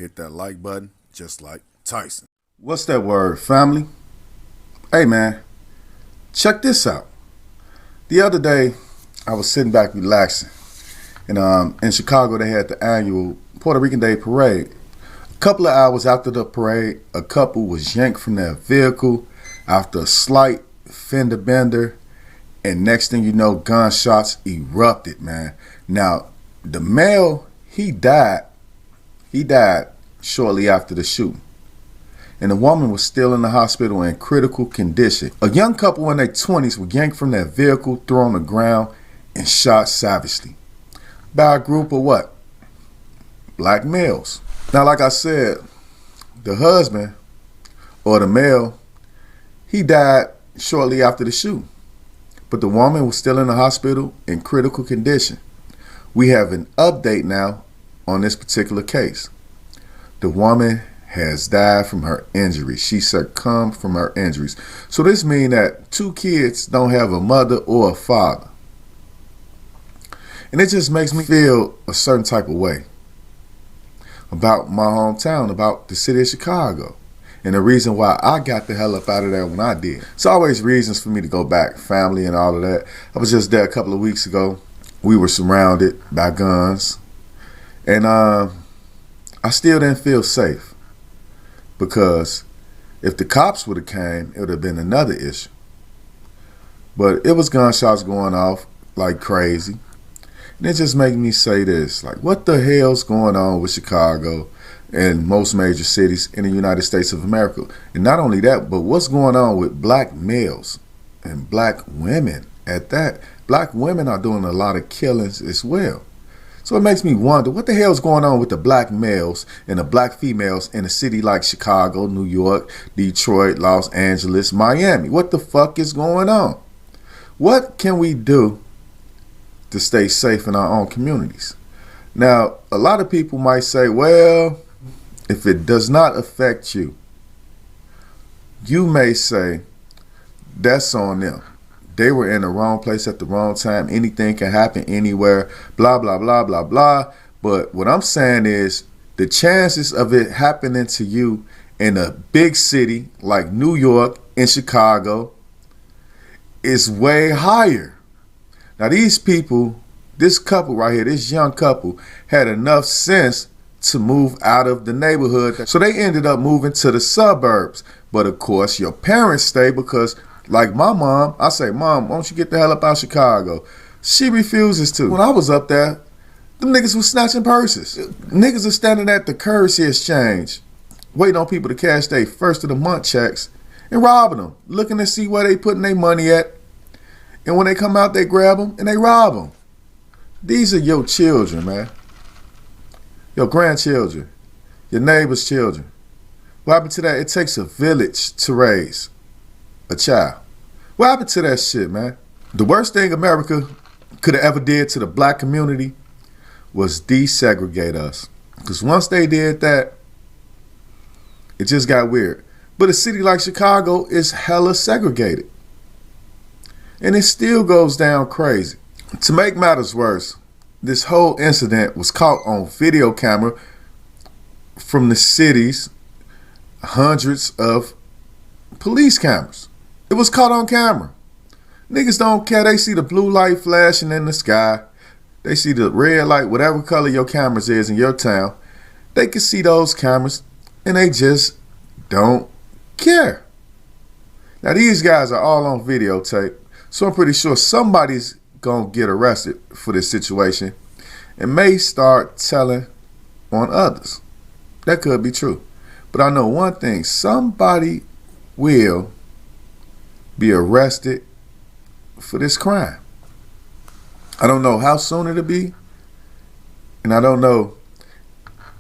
hit that like button just like Tyson. What's that word, family? Hey man, check this out. The other day, I was sitting back relaxing, and in Chicago they had the annual Puerto Rican Day Parade. A couple of hours after the parade, a couple was yanked from their vehicle after a slight fender bender, and next thing you know, gunshots erupted, man. Now, the male, he died shortly after the shooting. And the woman was still in the hospital in critical condition. A young couple in their 20s were yanked from their vehicle, thrown on the ground, and shot savagely. By a group of what? Black males. Now, like I said, the husband, or the male, he died shortly after the shooting. But the woman was still in the hospital in critical condition. We have an update now on this particular case. The woman has died from her injuries. She succumbed from her injuries. So this means that two kids don't have a mother or a father. And it just makes me feel a certain type of way about my hometown, about the city of Chicago. And the reason why I got the hell up out of there when I did. It's always reasons for me to go back, family and all of that. I was just there a couple of weeks ago. We were surrounded by guns. And I still didn't feel safe. Because if the cops would have came, it would have been another issue. But it was gunshots going off like crazy. And it just made me say this, like, what the hell's going on with Chicago and most major cities in the United States of America? And not only that, but what's going on with black males and black women at that? Black women are doing a lot of killings as well. So it makes me wonder, what the hell is going on with the black males and the black females in a city like Chicago, New York, Detroit, Los Angeles, Miami? What the fuck is going on? What can we do to stay safe in our own communities? Now, a lot of people might say, well, if it does not affect you, you may say, that's on them. They were in the wrong place at the wrong time. Anything can happen anywhere, blah, blah, blah, blah, blah. But what I'm saying is the chances of it happening to you in a big city like New York and Chicago is way higher. Now, these people, this couple right here, this young couple, had enough sense to move out of the neighborhood. So they ended up moving to the suburbs. But of course, your parents stay because, like my mom, I say, Mom, why don't you get the hell up out of Chicago? She refuses to. When I was up there, them niggas was snatching purses. Niggas are standing at the currency exchange, waiting on people to cash their first of the month checks and robbing them, looking to see where they putting their money at. And when they come out, they grab them and they rob them. These are your children, man. Your grandchildren, your neighbor's children. What happened to that? It takes a village to raise a child. What happened to that shit, man? The worst thing America could have ever did to the black community was desegregate us. Because once they did that, it just got weird. But a city like Chicago is hella segregated. And it still goes down crazy. To make matters worse, this whole incident was caught on video camera from the city's hundreds of police cameras. It was caught on camera. Niggas don't care. They see the blue light flashing in the sky. They see the red light, whatever color your cameras is in your town. They can see those cameras and they just don't care. Now these guys are all on videotape. So I'm pretty sure somebody's going to get arrested for this situation and may start telling on others. That could be true. But I know one thing, somebody will be arrested for this crime. I don't know how soon it'll be, and I don't know,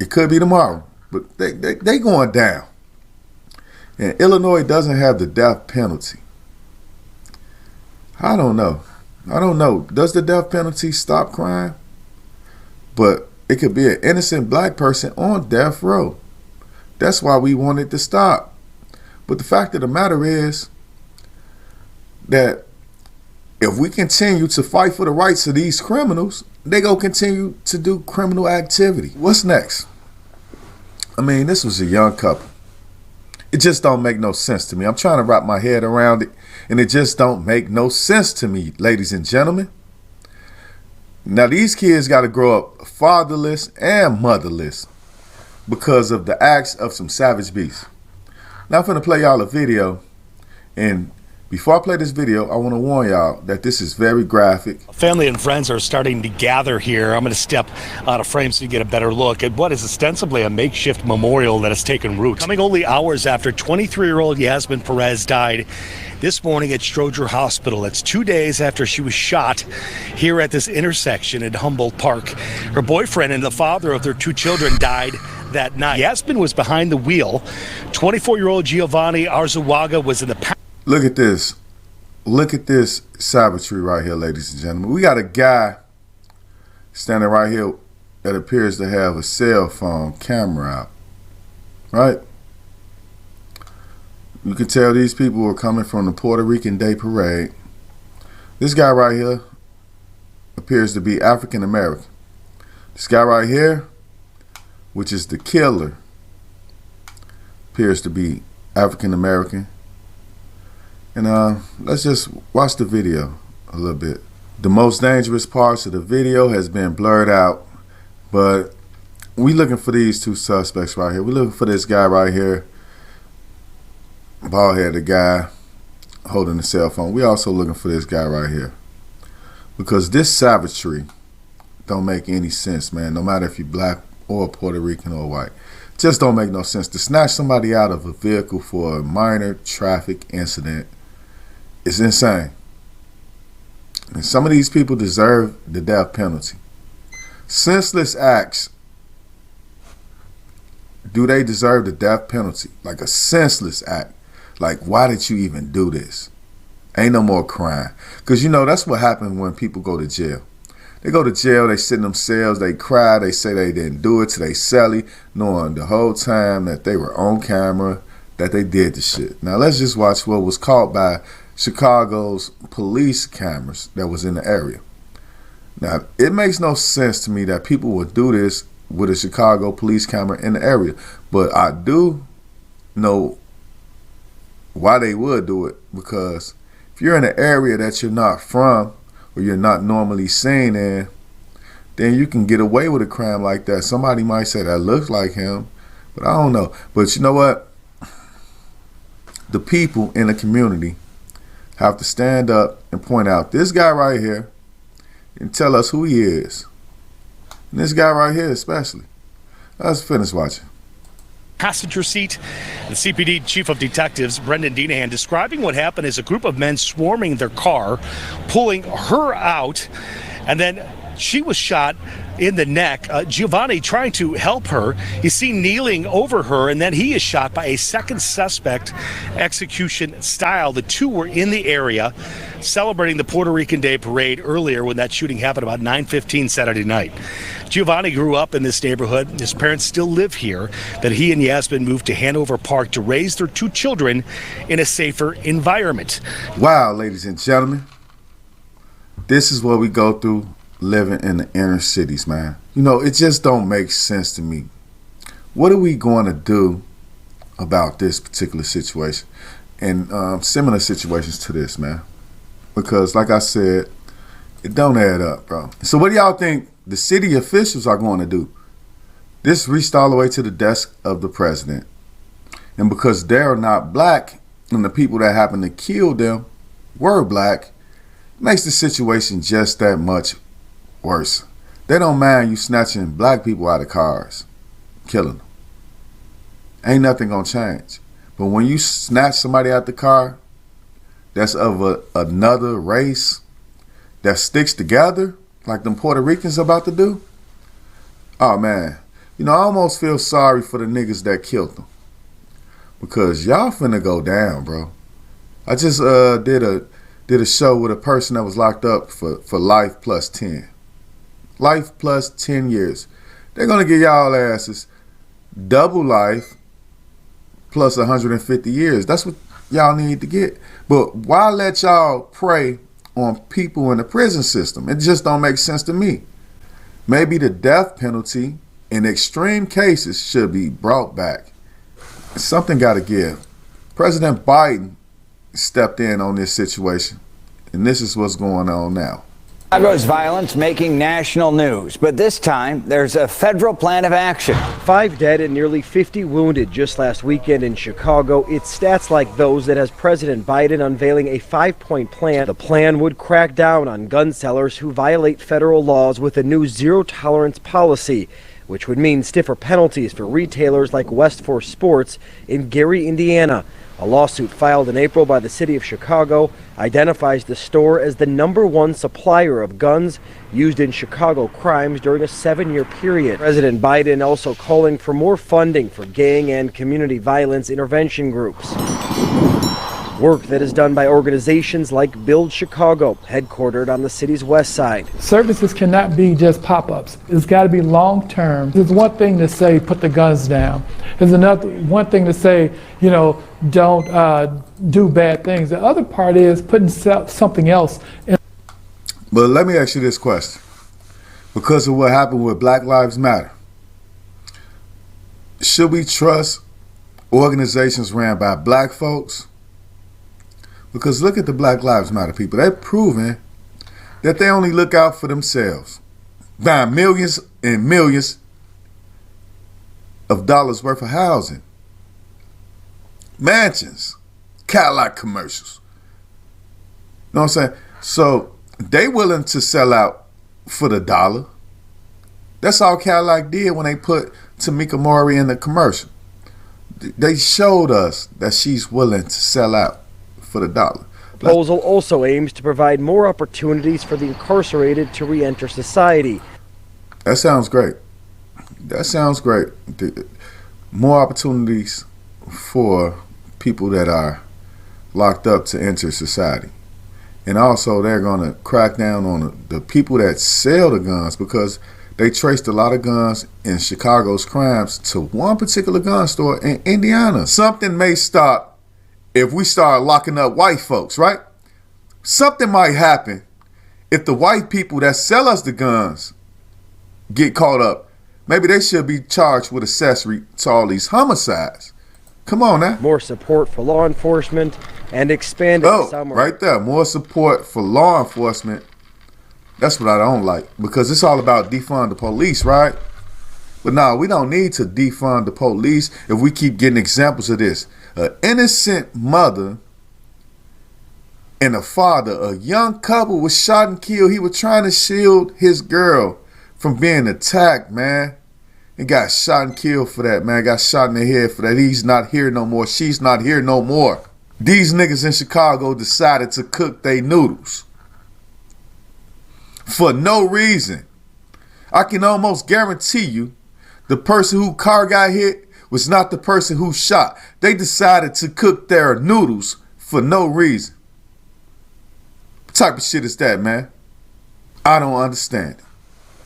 it could be tomorrow, but they going down. And Illinois doesn't have the death penalty. I don't know. Does the death penalty stop crime? But it could be an innocent black person on death row. That's why we want it to stop. But the fact of the matter is that if we continue to fight for the rights of these criminals, they gonna continue to do criminal activity. What's next? I mean, this was a young couple. It just don't make no sense to me. I'm trying to wrap my head around it, and it just don't make no sense to me, ladies and gentlemen. Now, these kids got to grow up fatherless and motherless because of the acts of some savage beasts. Now, I'm finna play y'all a video, and before I play this video, I want to warn y'all that this is very graphic. Family and friends are starting to gather here. I'm going to step out of frame so you get a better look at what is ostensibly a makeshift memorial that has taken root. Coming only hours after 23-year-old Yasmin Perez died this morning at Stroger Hospital. It's 2 days after she was shot here at this intersection in Humboldt Park. Her boyfriend and the father of their 2 children died that night. Yasmin was behind the wheel. 24-year-old Giovanni Arzuaga was in the Look at this. Look at this savagery right here, ladies and gentlemen. We got a guy standing right here that appears to have a cell phone camera out. Right? You can tell these people are coming from the Puerto Rican Day Parade. This guy right here appears to be African American. This guy right here, which is the killer, appears to be African American. And let's just watch the video a little bit. The most dangerous parts of the video has been blurred out, but we looking for these 2 suspects right here. We're looking for this guy right here, bald-headed guy holding the cell phone. We also looking for this guy right here, because this savagery don't make any sense, man. No matter if you're black or Puerto Rican or white, just don't make no sense to snatch somebody out of a vehicle for a minor traffic incident. It's insane. And some of these people deserve the death penalty. Senseless acts, do they deserve the death penalty? Like a senseless act. Like, why did you even do this? Ain't no more crime. Because, you know, that's what happens when people go to jail. They go to jail, they sit in them cells, they cry, they say they didn't do it to they celly, knowing the whole time that they were on camera, that they did the shit. Now, let's just watch what was caught by Chicago's police cameras that was in the area. Now, it makes no sense to me that people would do this with a Chicago police camera in the area, but I do know why they would do it, because if you're in an area that you're not from or you're not normally seen in, then you can get away with a crime like that. Somebody might say that looks like him, but I don't know. But you know what? The people in the community have to stand up and point out this guy right here and tell us who he is. And this guy right here especially. Let's finish watching. Passenger seat. The CPD Chief of Detectives, Brendan Deanahan, describing what happened as a group of men swarming their car, pulling her out, and then she was shot in the neck. Giovanni trying to help her. He's seen kneeling over her, and then he is shot by a second suspect, execution style. The 2 were in the area celebrating the Puerto Rican Day Parade earlier when that shooting happened about 9:15 Saturday night. Giovanni grew up in this neighborhood. His parents still live here, but he and Yasmin moved to Hanover Park to raise their 2 children in a safer environment. Wow, ladies and gentlemen, this is what we go through living in the inner cities, man. You know, it just don't make sense to me. What are we going to do about this particular situation and similar situations to this, man? Because like I said, it don't add up, bro. So what do y'all think the city officials are going to do? This reached all the way to the desk of the president. And because they're not black and the people that happened to kill them were black, makes the situation just that much worse. They don't mind you snatching black people out of cars, killing them. Ain't nothing gonna change. But when you snatch somebody out the car that's of another race that sticks together, like them Puerto Ricans about to do, oh man, you know, I almost feel sorry for the niggas that killed them, because y'all finna go down, bro. I just did a show with a person that was locked up for life plus 10. Life plus 10 years. They're going to give y'all asses double life plus 150 years. That's what y'all need to get. But why let y'all prey on people in the prison system? It just don't make sense to me. Maybe the death penalty in extreme cases should be brought back. Something got to give. President Biden stepped in on this situation, and this is what's going on now. Chicago's violence making national news, but this time there's a federal plan of action. 5 dead and nearly 50 wounded just last weekend in Chicago. It's stats like those that has President Biden unveiling a 5-point plan. The plan would crack down on gun sellers who violate federal laws with a new zero-tolerance policy, which would mean stiffer penalties for retailers like West Force Sports in Gary, Indiana. A lawsuit filed in April by the city of Chicago identifies the store as the #1 supplier of guns used in Chicago crimes during a 7-year period. President Biden also calling for more funding for gang and community violence intervention groups. Work that is done by organizations like Build Chicago, headquartered on the city's west side. Services cannot be just pop-ups. It's got to be long-term. There's one thing to say, put the guns down. There's one thing to say, don't do bad things. The other part is putting something else in. But let me ask you this question. Because of what happened with Black Lives Matter, should we trust organizations ran by black folks? Because look at the Black Lives Matter people. They're proving that they only look out for themselves, buying millions and millions of dollars worth of housing, mansions, Cadillac commercials. You know what I'm saying? So they willing to sell out for the dollar. That's all Cadillac did when they put Tamika Maury in the commercial. They showed us that she's willing to sell out for the dollar. The proposal also aims to provide more opportunities for the incarcerated to re-enter society. That sounds great. That sounds great. More opportunities for people that are locked up to enter society. And also they're going to crack down on the people that sell the guns, because they traced a lot of guns in Chicago's crimes to one particular gun store in Indiana. Something may stop if we start locking up white folks, right? Something might happen if the white people that sell us the guns get caught up. Maybe they should be charged with accessory to all these homicides. Come on now. More support for law enforcement and expanding summer. Right there. More support for law enforcement. That's what I don't like, because it's all about defund the police, right? But no, we don't need to defund the police if we keep getting examples of this. An innocent mother and a father, a young couple was shot and killed. He was trying to shield his girl from being attacked, man. And got shot and killed for that, man. Got shot in the head for that. He's not here no more. She's not here no more. These niggas in Chicago decided to cook their noodles for no reason. I can almost guarantee you the person whose car got hit was not the person who shot. They decided to cook their noodles for no reason. What type of shit is that, man? I don't understand it.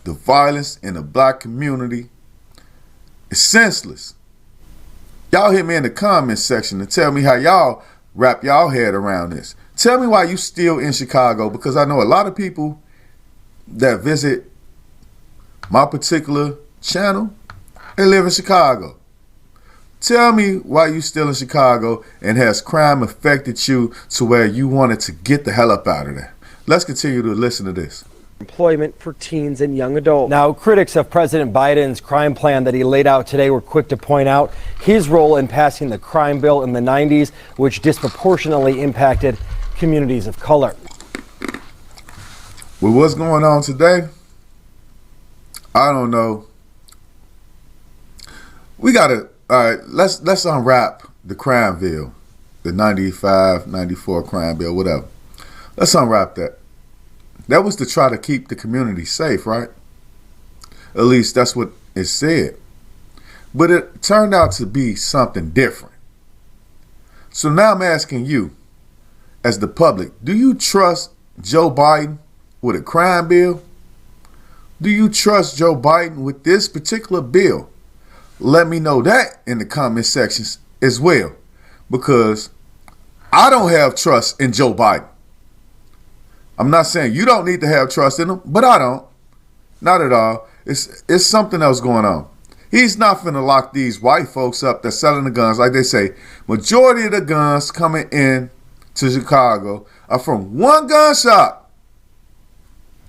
The violence in the black community is senseless. Y'all hit me in the comments section and tell me how y'all wrap y'all head around this. Tell me why you still in Chicago, because I know a lot of people that visit my particular channel, they live in Chicago. Tell me why you still in Chicago, and has crime affected you to where you wanted to get the hell up out of there? Let's continue to listen to this. Employment for teens and young adults. Now, critics of President Biden's crime plan that he laid out today were quick to point out his role in passing the crime bill in the 90s, which disproportionately impacted communities of color. With what's going on today, I don't know. We gotta, all right, let's unwrap the crime bill, the 95, 94 crime bill, whatever. Let's unwrap that. That was to try to keep the community safe, right? At least that's what it said. But it turned out to be something different. So now I'm asking you, as the public, do you trust Joe Biden with a crime bill? Do you trust Joe Biden with this particular bill? Let me know that in the comment sections as well, because I don't have trust in Joe Biden. I'm not saying you don't need to have trust in him, but I don't. Not at all. It's something else going on. He's not finna lock these white folks up that's selling the guns. Like they say, majority of the guns coming in to Chicago are from one gun shop.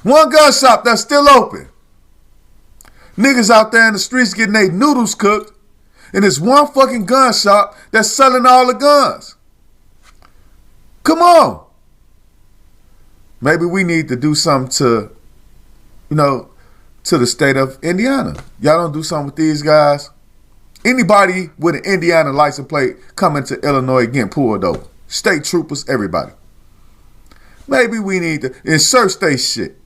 One gun shop that's still open. Niggas out there in the streets getting their noodles cooked, and it's one fucking gun shop that's selling all the guns. Come on. Maybe we need to do something to, to the state of Indiana. Y'all don't do something with these guys. Anybody with an Indiana license plate coming to Illinois getting pulled over. State troopers, everybody. Maybe we need to insert state shit.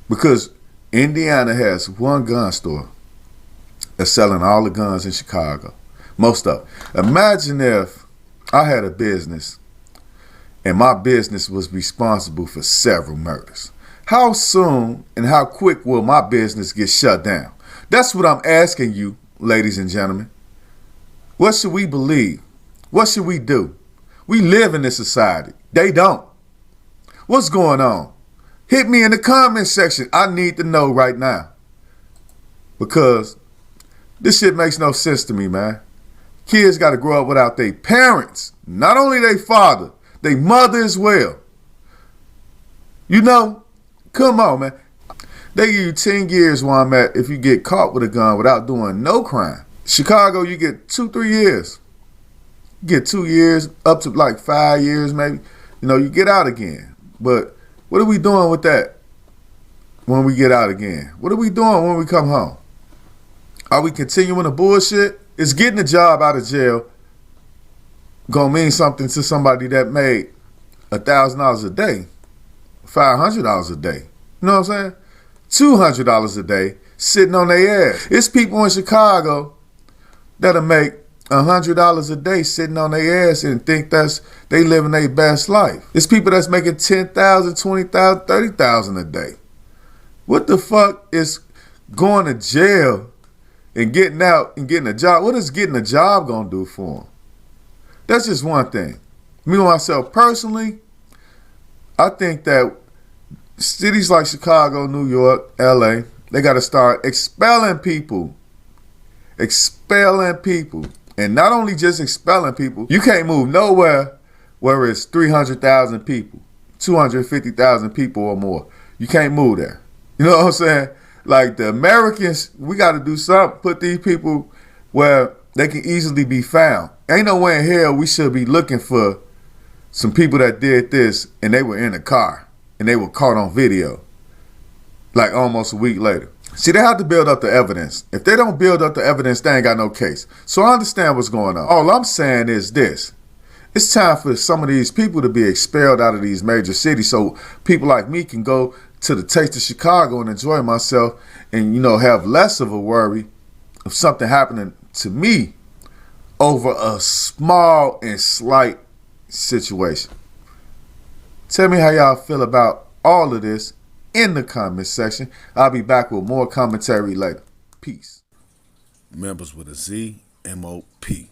Because Indiana has one gun store that's selling all the guns in Chicago. Most of them. Imagine if I had a business and my business was responsible for several murders. How soon and how quick will my business get shut down? That's what I'm asking you, ladies and gentlemen. What should we believe? What should we do? We live in this society. They don't. What's going on? Hit me in the comment section. I need to know right now. Because this shit makes no sense to me, man. Kids got to grow up without their parents. Not only their father, their mother as well. Come on, man. They give you 10 years where I'm at if you get caught with a gun without doing no crime. Chicago, you get 2-3 years. You get 2 years, up to like 5 years maybe. You get out again. But what are we doing with that when we get out again? What are we doing when we come home? Are we continuing the bullshit? Is getting a job out of jail gonna mean something to somebody that made $1,000 a day, $500 a day? You know what I'm saying? $200 a day sitting on their ass. It's people in Chicago that'll make $100 a day sitting on their ass and think they living their best life. It's people that's making $10,000, $20,000, $30,000 a day. What the fuck is going to jail and getting out and getting a job? What is getting a job gonna do for them? That's just one thing. Me myself personally, I think that cities like Chicago, New York, LA, they got to start expelling people. Expelling people. And not only just expelling people, you can't move nowhere where it's 300,000 people, 250,000 people or more. You can't move there. You know what I'm saying? Like the Americans, we got to do something, put these people where they can easily be found. Ain't no way in hell we should be looking for some people that did this and they were in a car and they were caught on video like almost a week later. See, they have to build up the evidence. If they don't build up the evidence, they ain't got no case. So I understand what's going on. All I'm saying is this. It's time for some of these people to be expelled out of these major cities so people like me can go to the Taste of Chicago and enjoy myself and, have less of a worry of something happening to me over a small and slight situation. Tell me how y'all feel about all of this in the comment section. I'll be back with more commentary later. Peace. Members with a Z, M.O.P.